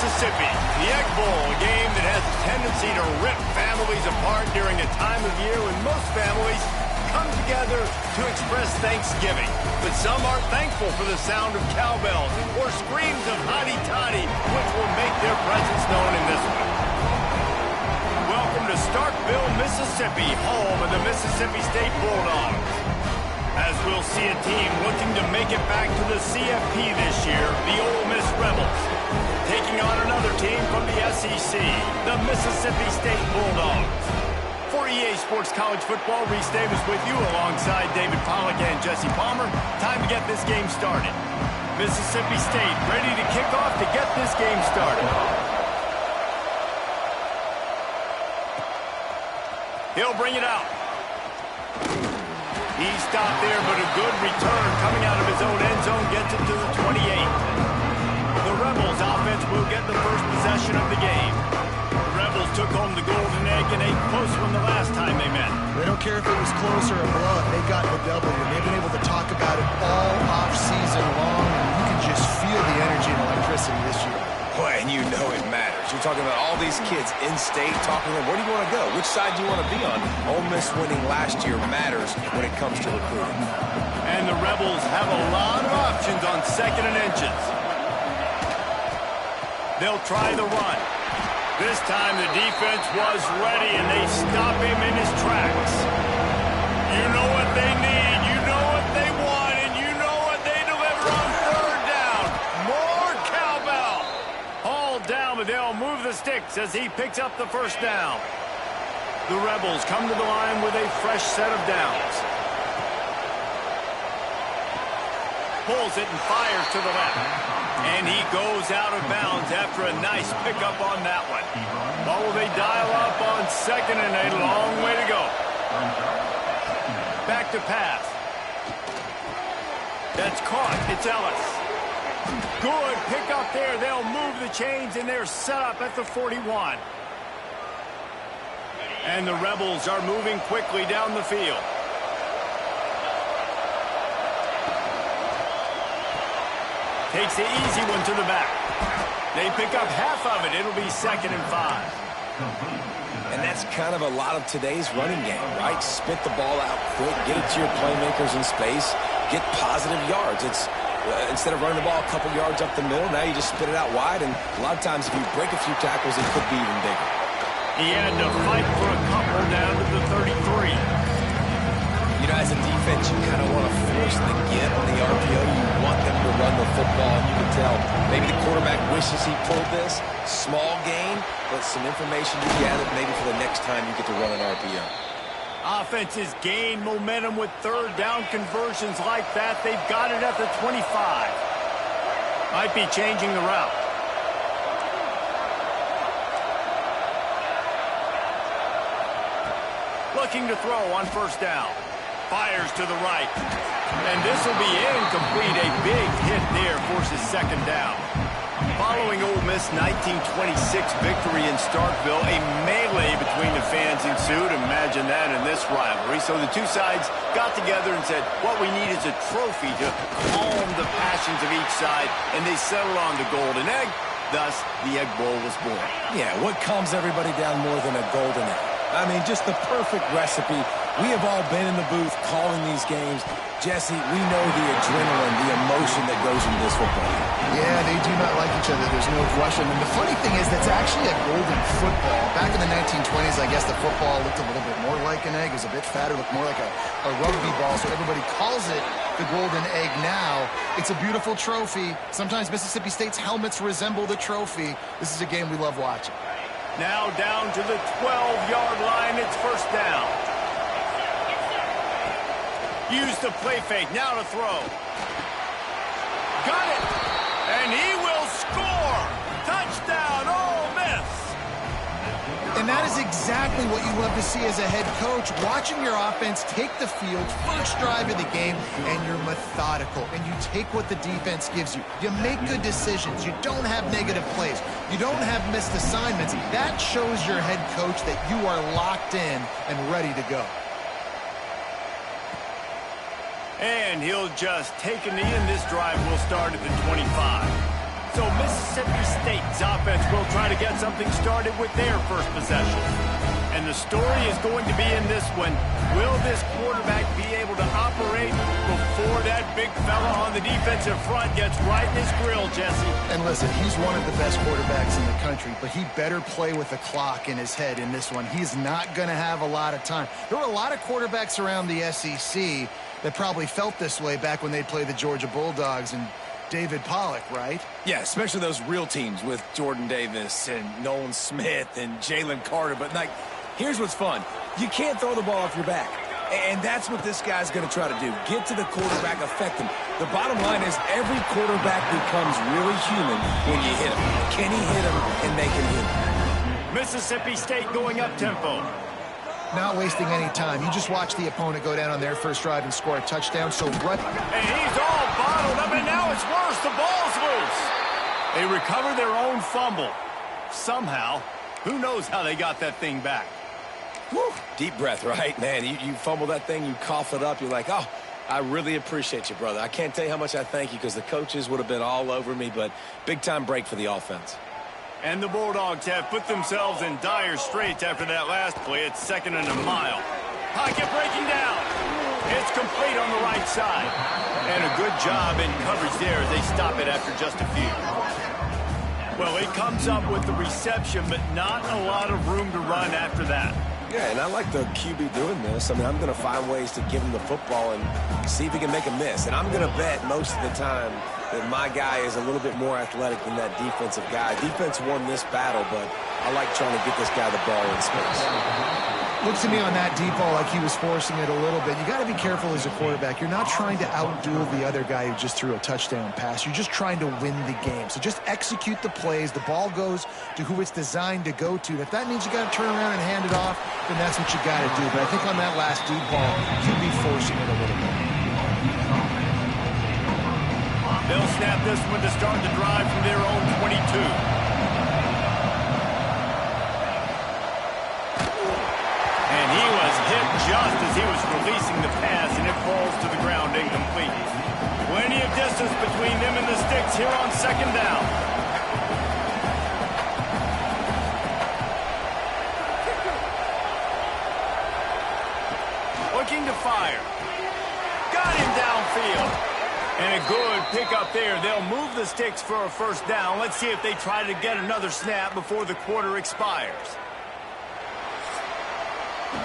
Mississippi. The Egg Bowl, a game that has a tendency to rip families apart during a time of year when most families come together to express Thanksgiving. But some aren't thankful for the sound of cowbells or screams of hotty-toddy, which will make their presence known in this one. Welcome to Starkville, Mississippi, home of the Mississippi State Bulldogs. As we'll see a team looking to make it back to the CFP this year, the Ole Miss Rebels, taking on another team from the SEC, the Mississippi State Bulldogs. For EA Sports College Football, Reese Davis with you alongside David Pollack and Jesse Palmer. Time to get this game started. Mississippi State ready to kick off to get this game started. He'll bring it out. He stopped there, but a good return coming out of his own end zone gets it to the 28. The Rebels offense will get the first possession of the game. Rebels took home the golden egg in a close one the last time they met. They don't care if it was close or a blowout. They got the W. They've been able to talk about it all off-season long, and you can just feel the energy and electricity this year. Boy, and you know it matters. You're talking about all these kids in state, talking to them, where do you want to go? Which side do you want to be on? Ole Miss winning last year matters when it comes to recruiting. And the Rebels have a lot of options on 2nd and inches. They'll try the run. This time the defense was ready, and they stop him in his tracks. You know what they need, you know what they want, and you know what they deliver on 3rd down. More cowbell. Hauled down, but they'll move the sticks as he picks up the 1st down. The Rebels come to the line with a fresh set of downs. Pulls it and fires to the left. And he goes out of bounds after a nice pickup on that one. Oh, they dial up on 2nd and a long way to go. Back to pass. That's caught. It's Ellis. Good pickup there. They'll move the chains, and they're set up at the 41. And the Rebels are moving quickly down the field. Takes the easy one to the back. They pick up half of it. It'll be 2nd and 5. And that's kind of a lot of today's running game, right? Spit the ball out quick, get it to your playmakers in space, get positive yards. It's instead of running the ball a couple yards up the middle, now you just spit it out wide, and a lot of times if you break a few tackles, it could be even bigger. He had to fight for a couple down to the 33. You know, as a defense, you kind of want to force the get on the RPO. You want them to run the football, and you can tell maybe the quarterback wishes he pulled this. Small gain, but some information you gather maybe for the next time you get to run an RPO. Offenses gain momentum with 3rd down conversions like that. They've got it at the 25. Might be changing the route. Looking to throw on 1st down. Fires to the right. And this will be incomplete. A big hit there forces 2nd down. Following Ole Miss' 1926 victory in Starkville, a melee between the fans ensued. Imagine that in this rivalry. So the two sides got together and said, what we need is a trophy to calm the passions of each side, and they settled on the golden egg. Thus, the Egg Bowl was born. Yeah, what calms everybody down more than a golden egg? I mean, just the perfect recipe. We have all been in the booth calling these games. Jesse, we know the adrenaline, the emotion that goes into this football game. Yeah, they do not like each other. There's no question. And the funny thing is that's actually a golden football. Back in the 1920s, I guess the football looked a little bit more like an egg. It was a bit fatter, looked more like a rugby ball. So everybody calls it the golden egg now. It's a beautiful trophy. Sometimes Mississippi State's helmets resemble the trophy. This is a game we love watching. Now down to the 12-yard line. It's 1st down. Use the play fake. Now to throw. Got it. And he will score. Touchdown, Ole Miss. And that is exactly what you love to see as a head coach. Watching your offense take the field, first drive of the game, and you're methodical. And you take what the defense gives you. You make good decisions. You don't have negative plays. You don't have missed assignments. That shows your head coach that you are locked in and ready to go. And he'll just take a knee, and this drive will start at the 25. So Mississippi State's offense will try to get something started with their first possession. And the story is going to be in this one. Will this quarterback be able to operate before that big fella on the defensive front gets right in his grill, Jesse? And listen, he's one of the best quarterbacks in the country, but he better play with the clock in his head in this one. He's not going to have a lot of time. There were a lot of quarterbacks around the SEC that probably felt this way back when they played the Georgia Bulldogs and David Pollock, right? Yeah, especially those real teams with Jordan Davis and Nolan Smith and Jalen Carter. But, like, here's what's fun. You can't throw the ball off your back. And that's what this guy's going to try to do. Get to the quarterback, affect him. The bottom line is every quarterback becomes really human when you hit him. Can he hit him, and they can hit him. Mississippi State going up-tempo. Not wasting any time. You just watch the opponent go down on their first drive and score a touchdown. So right. And he's all bottled up, and now it's worse. The ball's loose. They recover their own fumble. Somehow. Who knows how they got that thing back? Whew. Deep breath, right? Man, you fumble that thing, you cough it up. You're like, oh, I really appreciate you, brother. I can't tell you how much I thank you because the coaches would have been all over me, but big-time break for the offense. And the Bulldogs have put themselves in dire straits after that last play. It's 2nd and a mile. Pocket breaking down. It's complete on the right side. And a good job in coverage there as they stop it after just a few. Well, it comes up with the reception, but not a lot of room to run after that. Yeah, and I like the QB doing this. I mean, I'm going to find ways to give him the football and see if he can make a miss. And I'm going to bet most of the time that my guy is a little bit more athletic than that defensive guy. Defense won this battle, but I like trying to get this guy the ball in space. Looks to me on that deep ball like he was forcing it a little bit. You got to be careful as a quarterback. You're not trying to outduel the other guy who just threw a touchdown pass. You're just trying to win the game. So just execute the plays. The ball goes to who it's designed to go to. And if that means you got to turn around and hand it off, then that's what you got to do. But I think on that last deep ball, he'll be forcing it a little bit. They'll snap this one to start the drive from their own 22. And he was hit just as he was releasing the pass, and it falls to the ground incomplete. Plenty of distance between them and the sticks here on 2nd down. Looking to fire. Got him downfield. And a good pickup there. They'll move the sticks for a first down. Let's see if they try to get another snap before the quarter expires.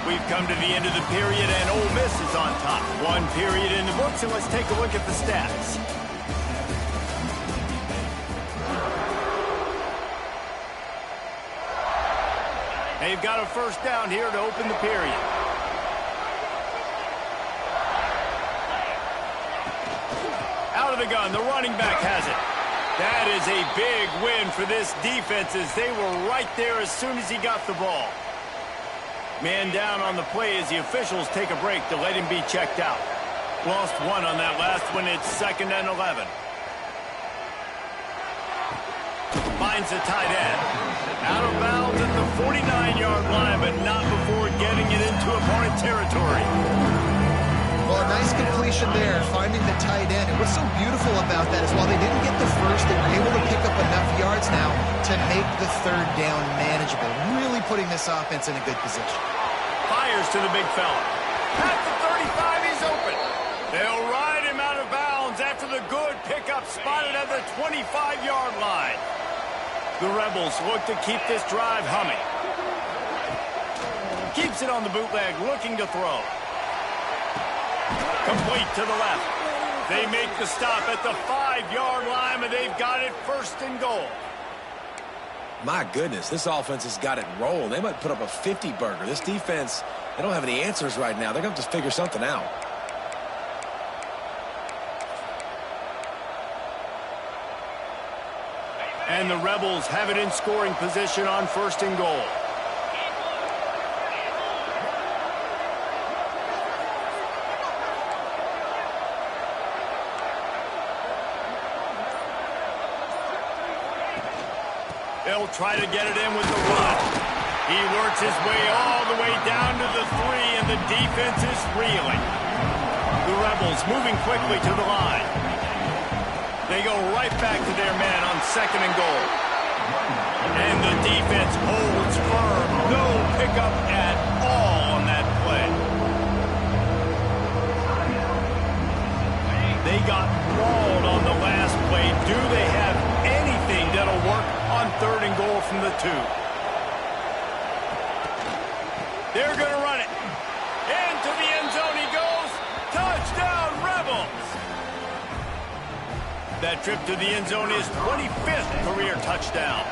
We've come to the end of the period, and Ole Miss is on top. 1 period in the books, and let's take a look at the stats. They've got a first down here to open the period. Out of the gun, the running back has it. That is a big win for this defense as they were right there as soon as he got the ball. Man down on the play as the officials take a break to let him be checked out. Lost 1 on that last one. It's 2nd and 11. Finds the tight end. Out of bounds at the 49-yard line, but not before getting it into opponent territory. Well, a nice completion there, finding the tight end. And what's so beautiful about that is while they didn't get the first, they were able to pick up enough yards now to make the 3rd down manageable. Really putting this offense in a good position. Fires to the big fella. At the 35, he's open. They'll ride him out of bounds after the good pickup spotted at the 25-yard line. The Rebels look to keep this drive humming. Keeps it on the bootleg, looking to throw. Complete to the left. They make the stop at the 5-yard line, and they've got it 1st and goal. My goodness, this offense has got it rolling. They might put up a 50-burger. This defense, they don't have any answers right now. They're going to have to figure something out. And the Rebels have it in scoring position on 1st and goal. They'll try to get it in with the run. He works his way all the way down to the 3, and the defense is reeling. The Rebels moving quickly to the line. They go right back to their man on 2nd and goal. And the defense holds firm. No pickup at all on that play. They got mauled on the last play. Do they have anything that'll work on 3rd and goal from the 2? They're going to run it. Into the end zone he goes. Touchdown, Rebels! That trip to the end zone is 25th career touchdown.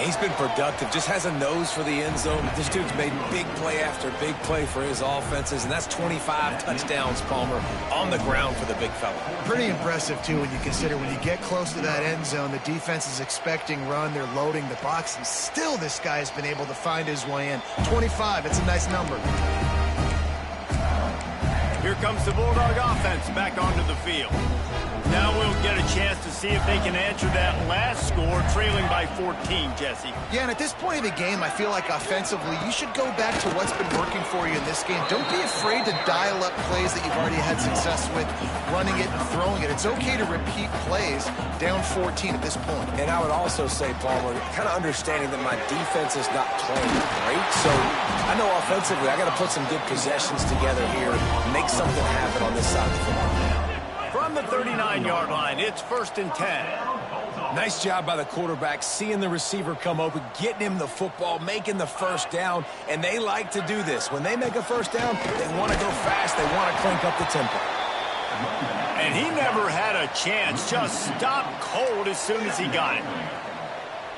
He's been productive, just has a nose for the end zone. This dude's made big play after big play for his offenses, and that's 25 touchdowns, Palmer, on the ground for the big fella. Pretty impressive, too, when you consider when you get close to that end zone, the defense is expecting run, they're loading the box, and still this guy has been able to find his way in. 25, it's a nice number. Here comes the Bulldog offense back onto the field. Now we'll get a chance to see if they can answer that last score, trailing by 14, Jesse. Yeah, and at this point of the game, I feel like offensively, you should go back to what's been working for you in this game. Don't be afraid to dial up plays that you've already had success with, running it and throwing it. It's okay to repeat plays down 14 at this point. And I would also say, Palmer, kind of understanding that my defense is not playing great, so I know offensively I got to put some good possessions together here, make something happen on this side of the football. From the 39-yard line, it's 1st and 10. Nice job by the quarterback, seeing the receiver come open, getting him the football, making the first down, and they like to do this. When they make a first down, they want to go fast, they want to crank up the tempo. And he never had a chance, just stopped cold as soon as he got it.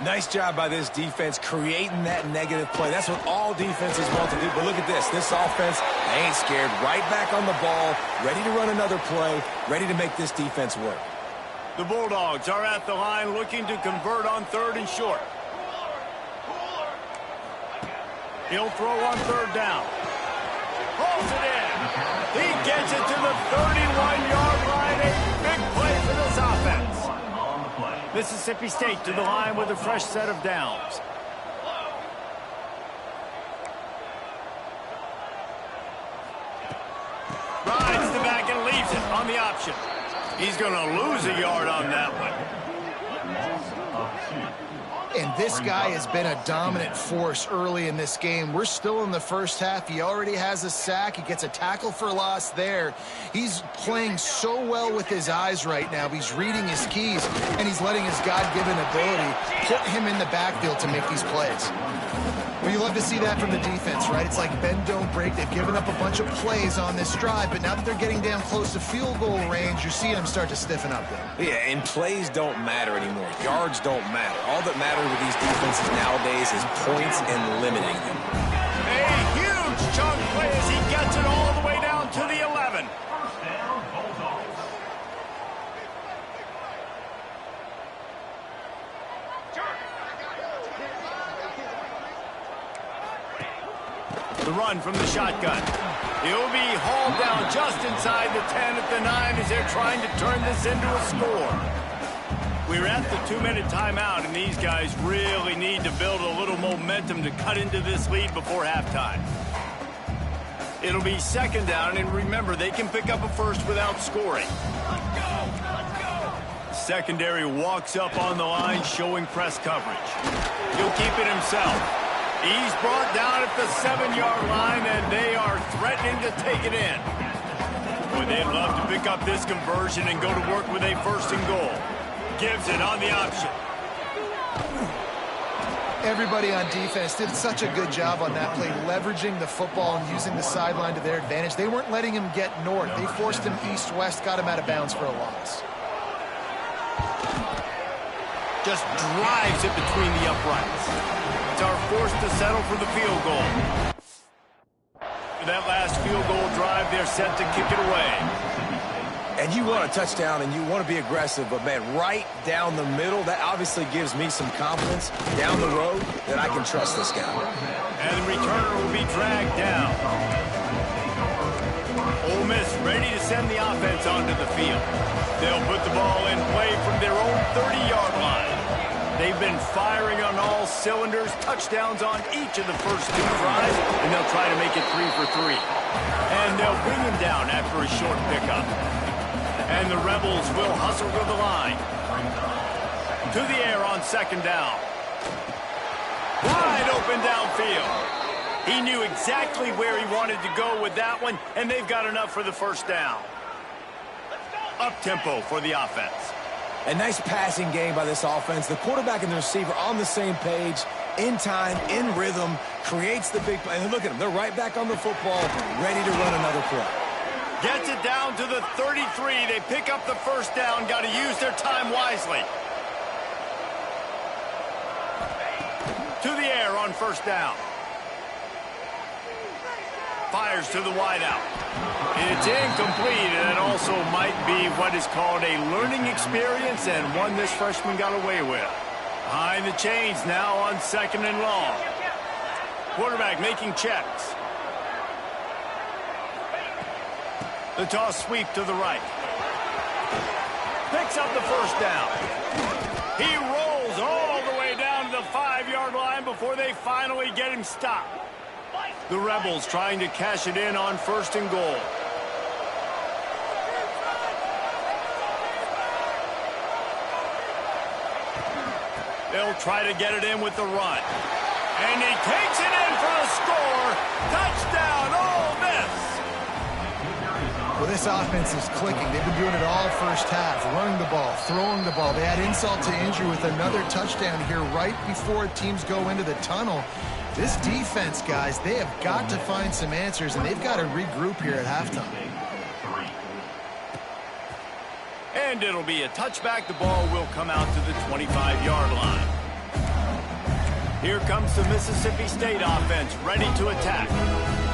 Nice job by this defense creating that negative play. That's what all defenses want to do. But look at this. This offense, they ain't scared. Right back on the ball, ready to run another play, ready to make this defense work. The Bulldogs are at the line looking to convert on 3rd and short. He'll throw on 3rd down. Pulls it in. He gets it to the 31-yard line. A big play for this offense. Mississippi State to the line with a fresh set of downs. Rides the back and leaves it on the option. He's going to lose a yard on that one. And this guy has been a dominant force early in this game. We're still in the first half. He already has a sack. He gets a tackle for loss there. He's playing so well with his eyes right now. He's reading his keys, and he's letting his God-given ability put him in the backfield to make these plays. Well, you love to see that from the defense, right? It's like bend, don't break. They've given up a bunch of plays on this drive, but now that they're getting down close to field goal range, you're seeing them start to stiffen up there. Yeah, and plays don't matter anymore. Yards don't matter. All that matters with these defenses nowadays is points and limiting them. A huge chunk play as he gets it all the way down to the 11. The run from the shotgun. He'll be hauled down just inside the 10 at the 9 as they're trying to turn this into a score. We're at the 2-minute timeout, and these guys really need to build a little momentum to cut into this lead before halftime. It'll be 2nd down, and remember, they can pick up a first without scoring. Secondary walks up on the line, showing press coverage. He'll keep it himself. He's brought down at the 7-yard line, and they are threatening to take it in. Boy, they'd love to pick up this conversion and go to work with a 1st and goal. Gives it on the option. Everybody on defense did such a good job on that play, leveraging the football and using the sideline to their advantage. They weren't letting him get north. They forced him east-west, got him out of bounds for a loss. Just drives it between the uprights. Are forced to settle for the field goal. That last field goal drive, they're set to kick it away. And you want a touchdown and you want to be aggressive, but man, right down the middle, that obviously gives me some confidence down the road that I can trust this guy. And the returner will be dragged down. Ole Miss ready to send the offense onto the field. They'll put the ball in play from their own 30-yard line. They've been firing on all cylinders, touchdowns on each of the first 2 drives, and they'll try to make it 3 for 3. And they'll bring him down after a short pickup. And the Rebels will hustle to the line. To the air on second down. Wide open downfield. He knew exactly where he wanted to go with that one, and they've got enough for the first down. Up-tempo for the offense. A nice passing game by this offense. The quarterback and the receiver on the same page, in time, in rhythm, creates the big play. And look at them. They're right back on the football, ready to run another play. Gets it down to the 33. They pick up the first down. Got to use their time wisely. To the air on first down. Fires to the wideout. It's incomplete, and it also might be what is called a learning experience, and one this freshman got away with. Behind the chains now on second and long. Quarterback making checks. The toss sweep to the right. Picks up the first down. He rolls all the way down to the 5-yard line before they finally get him stopped. The Rebels trying to cash it in on first and goal. They'll try to get it in with the run. And he takes it in for the score. Touchdown, Ole Miss. Well, this offense is clicking. They've been doing it all first half, running the ball, throwing the ball. They add insult to injury with another touchdown here right before teams go into the tunnel. This defense, guys, they have got to find some answers, and they've got to regroup here at halftime. And it'll be a touchback. The ball will come out to the 25-yard line. Here comes the Mississippi State offense, ready to attack.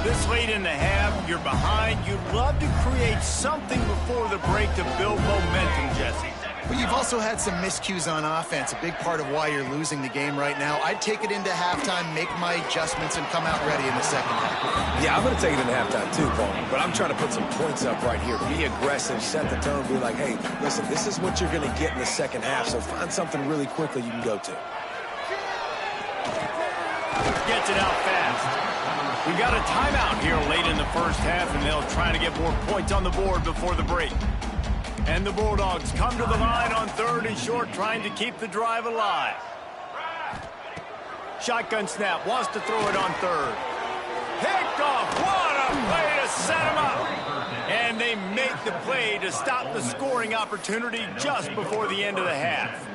This late in the half, you're behind. You'd love to create something before the break to build momentum, Jesse. But you've also had some miscues on offense, a big part of why you're losing the game right now. I'd take it into halftime, make my adjustments, and come out ready in the second half. Yeah, I'm going to take it into halftime too, Paul. But I'm trying to put some points up right here. Be aggressive, set the tone, be like, hey, listen, this is what you're going to get in the second half, so find something really quickly you can go to. Gets it out fast. We got a timeout here late in the first half, and they'll try to get more points on the board before the break. And the Bulldogs come to the line on third and short, trying to keep the drive alive. Shotgun snap, wants to throw it on third. Picked off, what a play to set him up. And they make the play to stop the scoring opportunity just before the end of the half.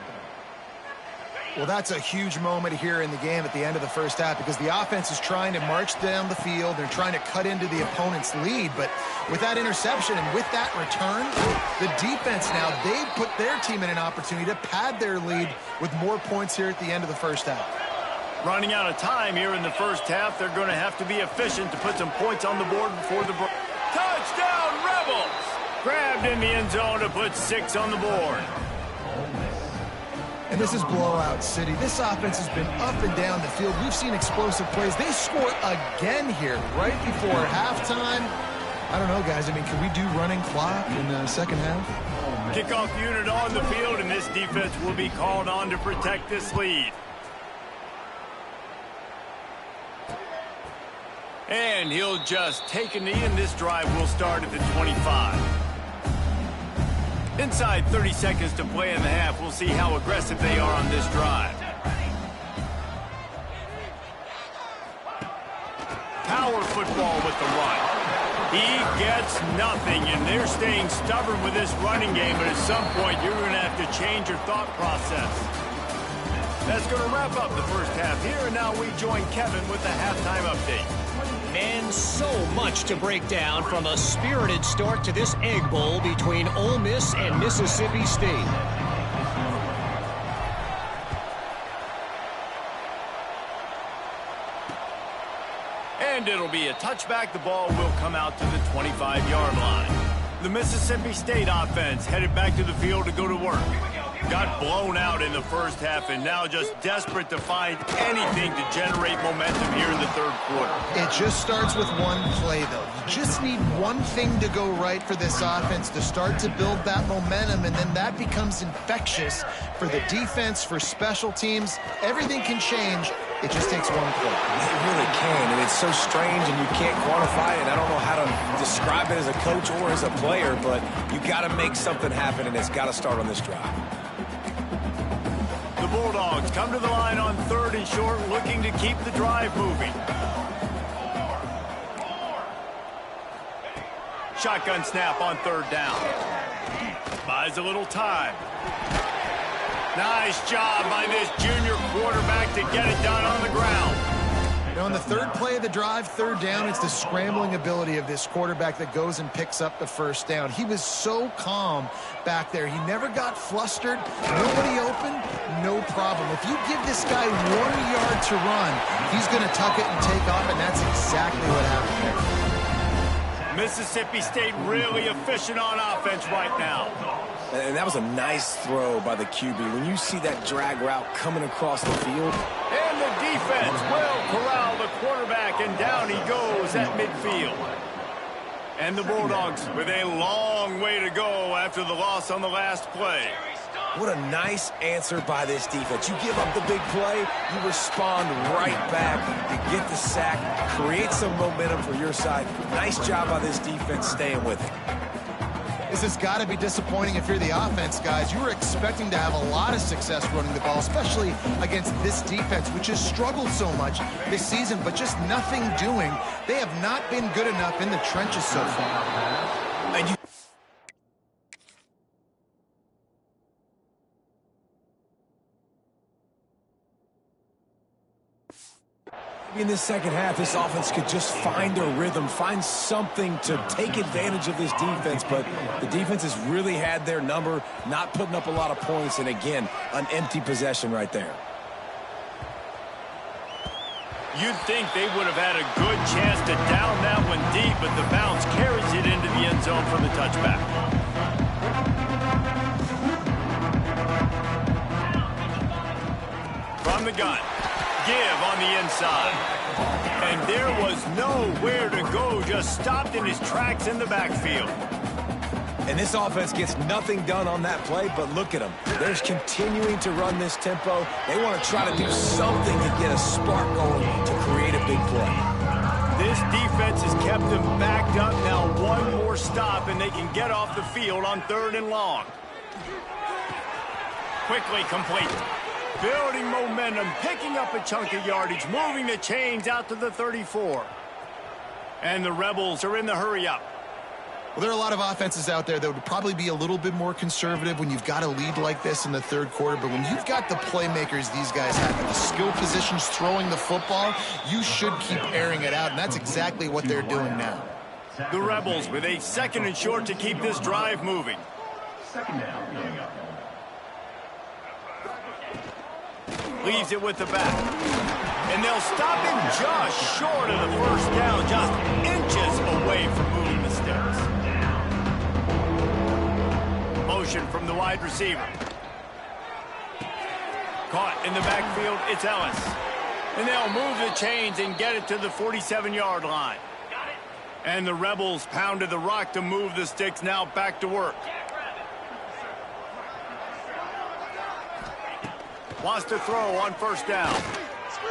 Well, that's a huge moment here in the game at the end of the first half because the offense is trying to march down the field. They're trying to cut into the opponent's lead. But with that interception and with that return, the defense now, they put their team in an opportunity to pad their lead with more points here at the end of the first half. Running out of time here in the first half, they're going to have to be efficient to put some points on the board before the break. Touchdown, Rebels! Grabbed in the end zone to put 6 on the board. And this is blowout city. This offense has been up and down the field. We've seen explosive plays. They score again here right before halftime. I don't know, guys. I mean, can we do running clock in the second half? Kickoff unit on the field, and this defense will be called on to protect this lead. And he'll just take a knee, and this drive will start at the 25. Inside 30 seconds to play in the half. We'll see how aggressive they are on this drive. Power football with the run. He gets nothing, and they're staying stubborn with this running game, but at some point you're going to have to change your thought process. That's going to wrap up the first half here, and now we join Kevin with the halftime update. And so much to break down from a spirited start to this Egg Bowl between Ole Miss and Mississippi State. And it'll be a touchback. The ball will come out to the 25-yard line. The Mississippi State offense headed back to the field to go to work. Got blown out in the first half and now just desperate to find anything to generate momentum here in the third quarter. It just starts with one play, though. You just need one thing to go right for this offense to start to build that momentum, and then that becomes infectious for the defense, for special teams. Everything can change. It just takes one play. It really can, and it's so strange, and you can't quantify it. I don't know how to describe it as a coach or as a player, but you got to make something happen, and it's got to start on this drive. Bulldogs come to the line on 3rd and short, looking to keep the drive moving. Shotgun snap on 3rd down. Buys a little time. Nice job by this junior quarterback to get it done on the ground. On the 3rd play of the drive, 3rd down, it's the scrambling ability of this quarterback that goes and picks up the 1st down. He was so calm back there. He never got flustered. Nobody open, no problem. If you give this guy 1 yard to run, he's going to tuck it and take off, and that's exactly what happened there. Mississippi State really efficient on offense right now. And that was a nice throw by the QB. When you see that drag route coming across the field. And the defense will corral the quarterback, and down he goes at midfield. And the Bulldogs with a long way to go after the loss on the last play. What a nice answer by this defense. You give up the big play, you respond right back. You get the sack, create some momentum for your side. Nice job by this defense staying with it. This has got to be disappointing if you're the offense, guys. You were expecting to have a lot of success running the ball, especially against this defense, which has struggled so much this season, but just nothing doing. They have not been good enough in the trenches so far. And you in this second half, this offense could just find a rhythm, find something to take advantage of this defense, but the defense has really had their number, not putting up a lot of points, and again, an empty possession right there. You'd think they would have had a good chance to down that one deep, but the bounce carries it into the end zone for the touchback. From the gun. Give on the inside. And there was nowhere to go, just stopped in his tracks in the backfield. And this offense gets nothing done on that play, but look at them. They're continuing to run this tempo. They want to try to do something to get a spark going to create a big play. This defense has kept them backed up. Now one more stop, and they can get off the field on 3rd and long. Quickly complete. Building momentum, picking up a chunk of yardage, moving the chains out to the 34. And the Rebels are in the hurry-up. Well, there are a lot of offenses out there that would probably be a little bit more conservative when you've got a lead like this in the 3rd quarter. But when you've got the playmakers these guys have, the skill positions throwing the football, you should keep airing it out. And that's exactly what they're doing now. The Rebels with a 2nd and short to keep this drive moving. 2nd down. Leaves it with the back. And they'll stop him just short of the 1st down, just inches away from moving the sticks. Motion from the wide receiver. Caught in the backfield, it's Ellis. And they'll move the chains and get it to the 47-yard line. And the Rebels pounded the rock to move the sticks, now back to work. Wants to throw on 1st down.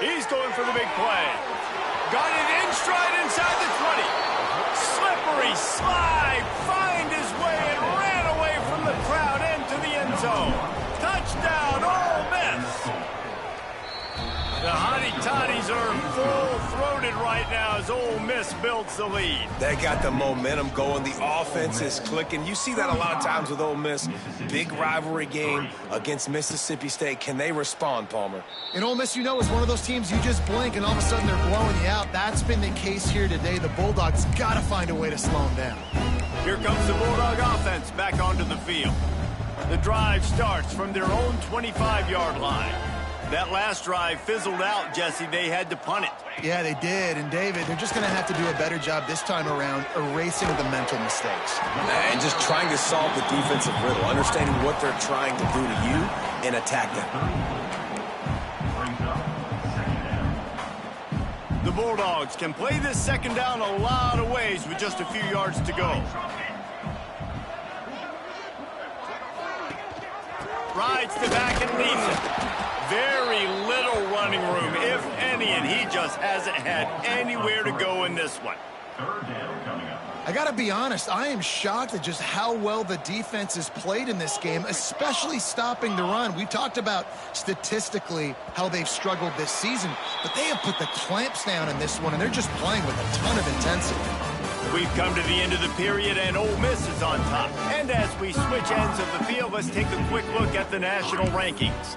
He's going for the big play. Got it in stride inside the 20. Slippery slide. Find his way and ran away from the crowd into the end zone. Touchdown, Ole Miss. The Hottie-Toddies are full-throated right now as Ole Miss builds the lead. They got the momentum going. The offense is clicking. You see that a lot of times with Ole Miss. Big rivalry game against Mississippi State. Can they respond, Palmer? And Ole Miss, you know, is one of those teams you just blink and all of a sudden they're blowing you out. That's been the case here today. The Bulldogs got to find a way to slow them down. Here comes the Bulldog offense back onto the field. The drive starts from their own 25-yard line. That last drive fizzled out, Jesse. They had to punt it. Yeah, they did. And, David, they're just going to have to do a better job this time around erasing the mental mistakes. And just trying to solve the defensive riddle, understanding what they're trying to do to you and attack them. The Bulldogs can play this 2nd down a lot of ways with just a few yards to go. Rides the back and leaves it. Very little running room, if any, and he just hasn't had anywhere to go in this one. I got to be honest, I am shocked at just how well the defense has played in this game, especially stopping the run. We talked about statistically how they've struggled this season, but they have put the clamps down in this one, and they're just playing with a ton of intensity. We've come to the end of the period, and Ole Miss is on top. And as we switch ends of the field, let's take a quick look at the national rankings.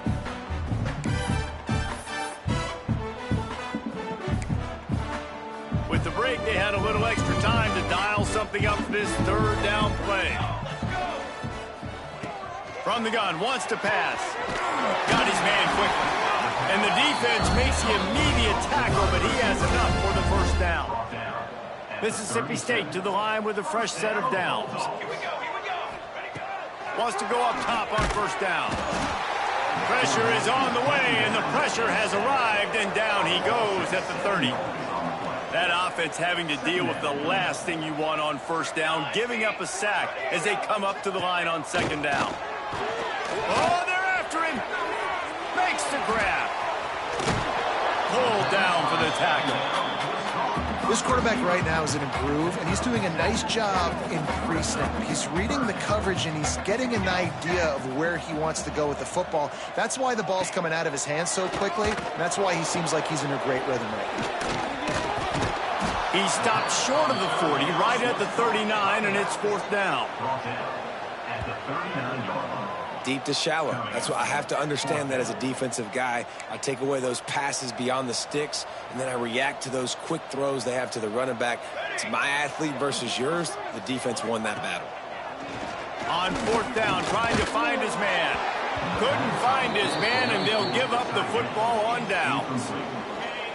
With the break, they had a little extra time to dial something up for this third down play. From the gun, wants to pass. Got his man quickly. And the defense makes the immediate tackle, but he has enough for the first down. Mississippi State to the line with a fresh set of downs. Wants to go up top on first down. Pressure is on the way, and the pressure has arrived, and down he goes at the 30. That offense having to deal with the last thing you want on first down, giving up a sack as they come up to the line on second down. Oh, they're after him. Makes the grab. Pulled down for the tackle. This quarterback right now is in a groove, and he's doing a nice job in pre-snap. He's reading the coverage, and he's getting an idea of where he wants to go with the football. That's why the ball's coming out of his hands so quickly, and that's why he seems like he's in a great rhythm right now. He stopped short of the 40, right at the 39, and it's fourth down. Deep to shallow. That's what I have to understand that as a defensive guy. I take away those passes beyond the sticks, and then I react to those quick throws they have to the running back. It's my athlete versus yours. The defense won that battle. On fourth down, trying to find his man. Couldn't find his man, and they'll give up the football on downs.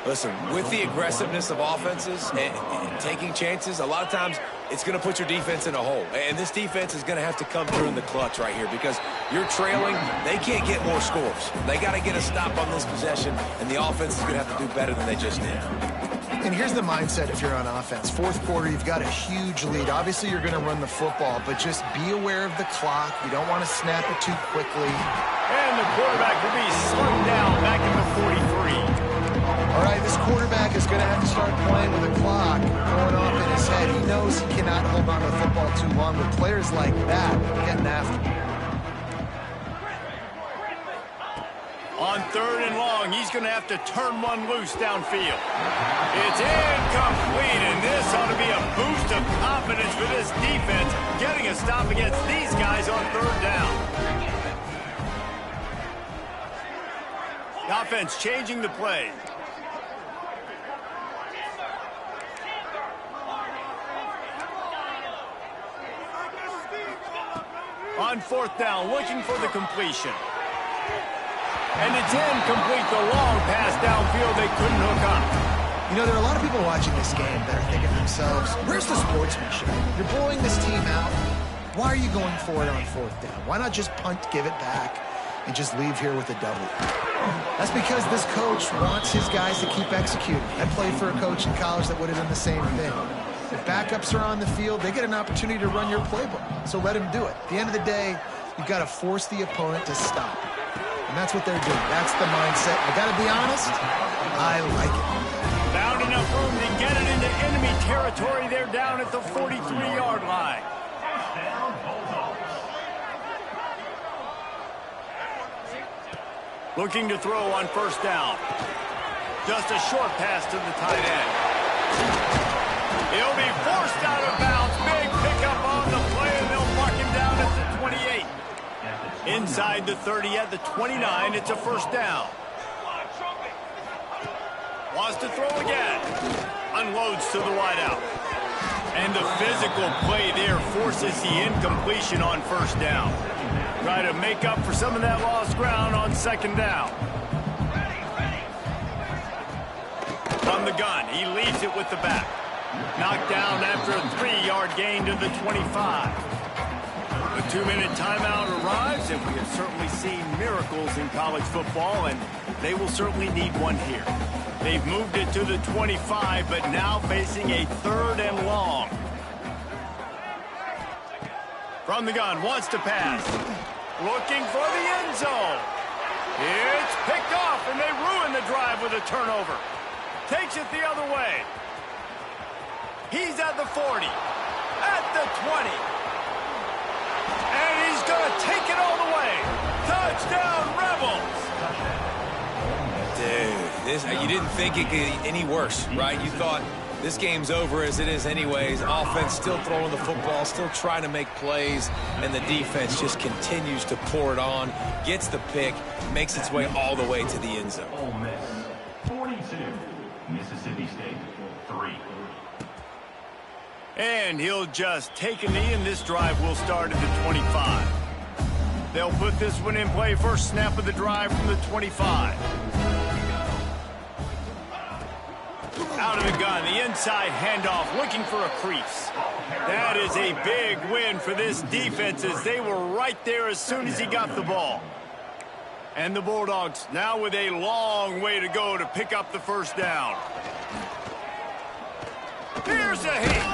Listen, with the aggressiveness of offenses and taking chances, a lot of times it's going to put your defense in a hole. And this defense is going to have to come through in the clutch right here because you're trailing. They can't get more scores. They got to get a stop on this possession, and the offense is going to have to do better than they just did. And here's the mindset if you're on offense. Fourth quarter, you've got a huge lead. Obviously, you're going to run the football, but just be aware of the clock. You don't want to snap it too quickly. And the quarterback will be slowed down back at the 43. All right, this quarterback is going to have to start playing with a clock going off in his head. He knows he cannot hold on to the football too long with players like that getting after him. On third and long, he's going to have to turn one loose downfield. It's incomplete, and this ought to be a boost of confidence for this defense, getting a stop against these guys on third down. The offense changing the play. On fourth down, looking for the completion. And it's incomplete, the long pass downfield they couldn't hook up. You know, there are a lot of people watching this game that are thinking to themselves, where's the sportsmanship? You're blowing this team out. Why are you going for it on fourth down? Why not just punt, give it back, and just leave here with a W? That's because this coach wants his guys to keep executing. I played for a coach in college that would have done the same thing. If backups are on the field, they get an opportunity to run your playbook. So let them do it. At the end of the day, you've got to force the opponent to stop. And that's what they're doing. That's the mindset. I got to be honest, I like it. Found enough room to get it into enemy territory. They're down at the 43-yard line. Looking to throw on first down. Just a short pass to the tight end. He'll be forced out of bounds. Big pickup on the play, and they'll mark him down at the 28. Inside the 30 at the 29, it's a first down. Wants to throw again. Unloads to the wideout. And the physical play there forces the incompletion on first down. Try to make up for some of that lost ground on second down. From the gun, he leaves it with the back. Knocked down after a 3-yard gain to the 25. The 2-minute timeout arrives, and we have certainly seen miracles in college football, and they will certainly need one here. They've moved it to the 25, but now facing a third and long. From the gun, wants to pass. Looking for the end zone. It's picked off, and they ruin the drive with a turnover. Takes it the other way. He's at the 40, at the 20. And he's going to take it all the way. Touchdown, Rebels. Dude, you didn't think it could get any worse, right? You thought this game's over as it is anyways. Offense still throwing the football, still trying to make plays, and the defense just continues to pour it on, gets the pick, makes its way all the way to the end zone. Ole Miss 42, Mississippi State 3. And he'll just take a knee, and this drive will start at the 25. They'll put this one in play. First snap of the drive from the 25. Out of the gun, the inside handoff, looking for a crease. That is a big win for this defense, as they were right there as soon as he got the ball. And the Bulldogs now with a long way to go to pick up the first down. Here's a hit,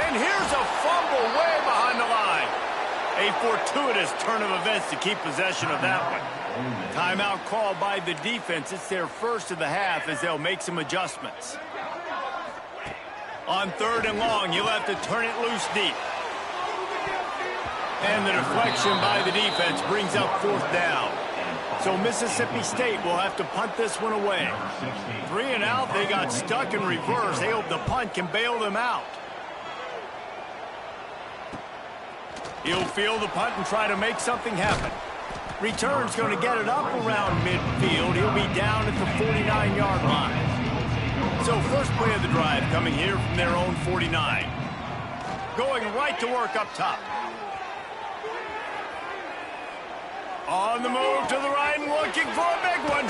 and here's a fumble way behind the line. A fortuitous turn of events to keep possession of that one. Timeout called by the defense. It's their first of the half as they'll make some adjustments. On 3rd and long, you'll have to turn it loose deep. And the deflection by the defense brings up 4th down. So Mississippi State will have to punt this one away. 3 and out, they got stuck in reverse. They hope the punt can bail them out. He'll field the punt and try to make something happen. Return's going to get it up around midfield. He'll be down at the 49-yard line. So first play of the drive coming here from their own 49. Going right to work up top. On the move to the right and looking for a big one.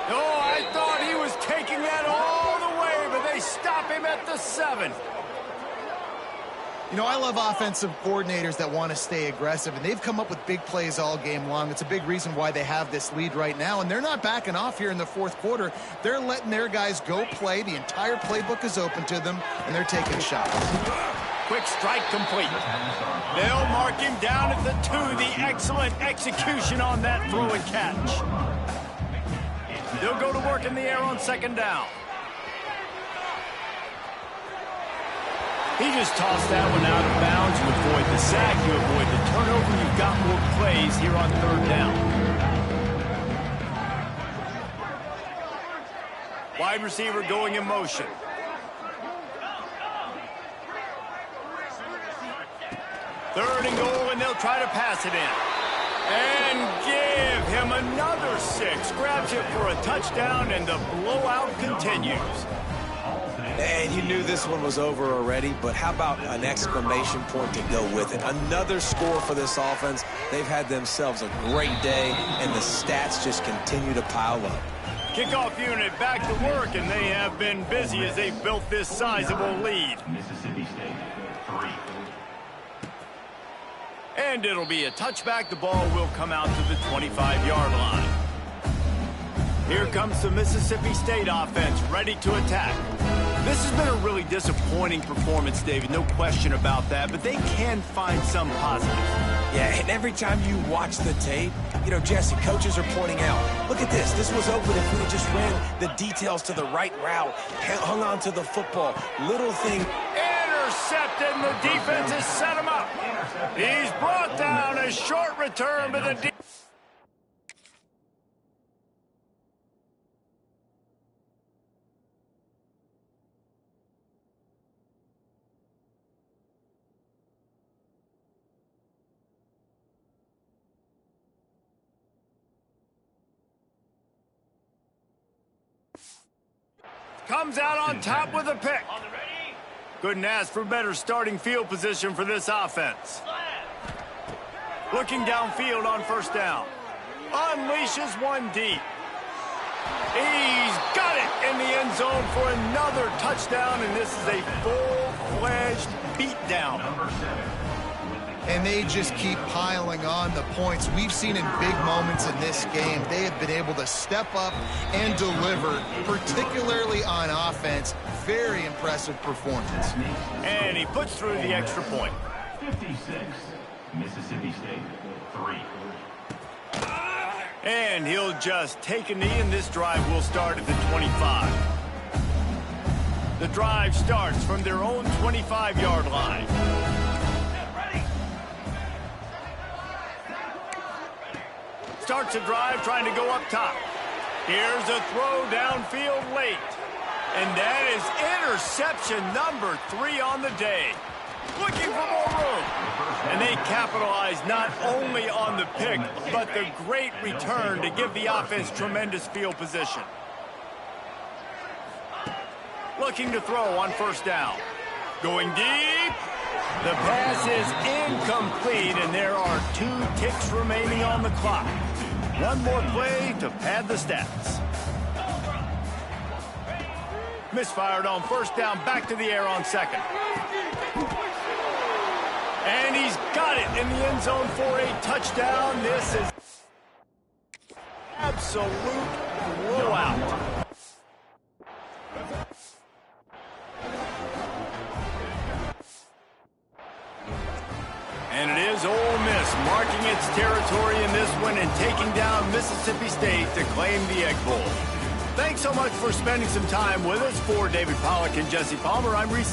Oh, I thought he was taking that all the way, but they stop him at the 7. You know, I love offensive coordinators that want to stay aggressive, and they've come up with big plays all game long. It's a big reason why they have this lead right now, and they're not backing off here in the 4th quarter. They're letting their guys go play. The entire playbook is open to them, and they're taking shots. Quick strike complete. They'll mark him down at the 2. The excellent execution on that throw and catch. They'll go to work in the air on 2nd down. He just tossed that one out of bounds. You avoid the sack, you avoid the turnover. You've got more plays here on 3rd down. Wide receiver going in motion. Third and goal, and they'll try to pass it in. And give him another 6. Grabs it for a touchdown, and the blowout continues. And you knew this one was over already, but how about an exclamation point to go with it? Another score for this offense. They've had themselves a great day, and the stats just continue to pile up. Kickoff unit back to work, and they have been busy as they've built this sizable lead. Mississippi State 3. And it'll be a touchback. The ball will come out to the 25-yard line. Here comes the Mississippi State offense ready to attack. This has been a really disappointing performance, David, no question about that, but they can find some positives. Yeah, and every time you watch the tape, you know, Jesse, coaches are pointing out, look at this. This was open if we had just ran the details to the right route, hung on to the football. Little thing. Intercepted, and the defense has set him up. He's brought down. A short return, but the defense. Comes out on top with a pick. Couldn't ask for better starting field position for this offense. Looking downfield on 1st down. Unleashes one deep. He's got it in the end zone for another touchdown, and this is a full-fledged beatdown. And they just keep piling on the points. We've seen in big moments in this game, they have been able to step up and deliver, particularly on offense. Very impressive performance. And he puts through the extra point. 56, Mississippi State 3. And he'll just take a knee, and this drive will start at the 25. The drive starts from their own 25-yard line. Starts a drive trying to go up top. Here's a throw downfield late. And that is interception number 3 on the day. Looking for more room. And they capitalize not only on the pick, but the great return to give the offense tremendous field position. Looking to throw on first down. Going deep. The pass is incomplete, and there are 2 ticks remaining on the clock. One more play to pad the stats. Misfired on first down, back to the air on second. And he's got it in the end zone for a touchdown. This is absolute blowout. And it is Ole Miss marking its territory in this one and taking down Mississippi State to claim the Egg Bowl. Thanks so much for spending some time with us. For David Pollack and Jesse Palmer, I'm Reese.